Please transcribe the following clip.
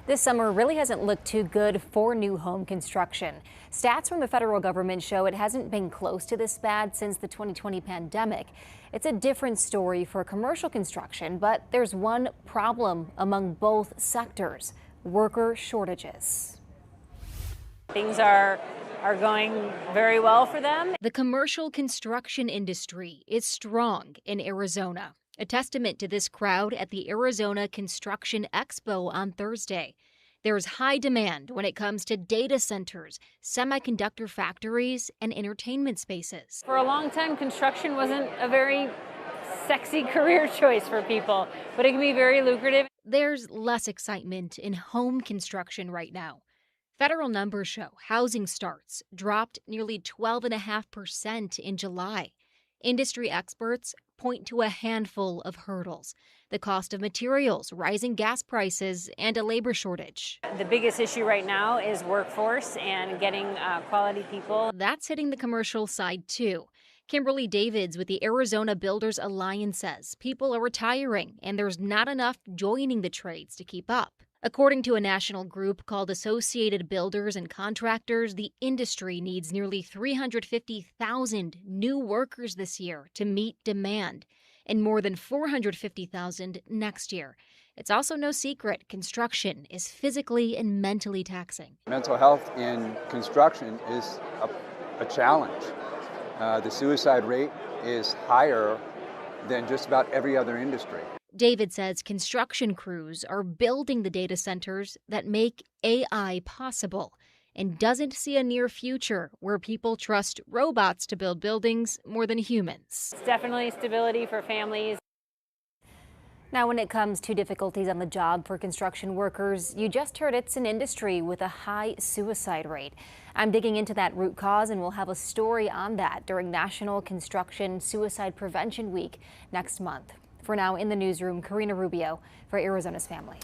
This summer really hasn't looked too good for new home construction. Stats from the federal government show it hasn't been close to this bad since the 2020 pandemic. It's a different story for commercial construction, but there's one problem among both sectors: worker shortages. Things are going very well for them. The commercial construction industry is strong in Arizona. A testament to this crowd at the Arizona Construction Expo on Thursday. There's high demand when it comes to data centers, semiconductor factories, and entertainment spaces. For a long time, construction wasn't a very sexy career choice for people, but it can be very lucrative. There's less excitement in home construction right now. Federal numbers show housing starts dropped nearly 12.5% in July. Industry experts point to a handful of hurdles: the cost of materials, rising gas prices, and a labor shortage. The biggest issue right now is workforce and getting quality people. That's hitting the commercial side too. Kimberly Davids with the Arizona Builders Alliance says people are retiring and there's not enough joining the trades to keep up. According to a national group called Associated Builders and Contractors, the industry needs nearly 350,000 new workers this year to meet demand, and more than 450,000 next year. It's also no secret construction is physically and mentally taxing. Mental health in construction is a challenge. The suicide rate is higher than just about every other industry. David says construction crews are building the data centers that make AI possible and doesn't see a near future where people trust robots to build buildings more than humans. It's definitely stability for families. Now, when it comes to difficulties on the job for construction workers, you just heard it's an industry with a high suicide rate. I'm digging into that root cause, and we'll have a story on that during National Construction Suicide Prevention Week next month. For now, in the newsroom, Karina Rubio for Arizona's Family.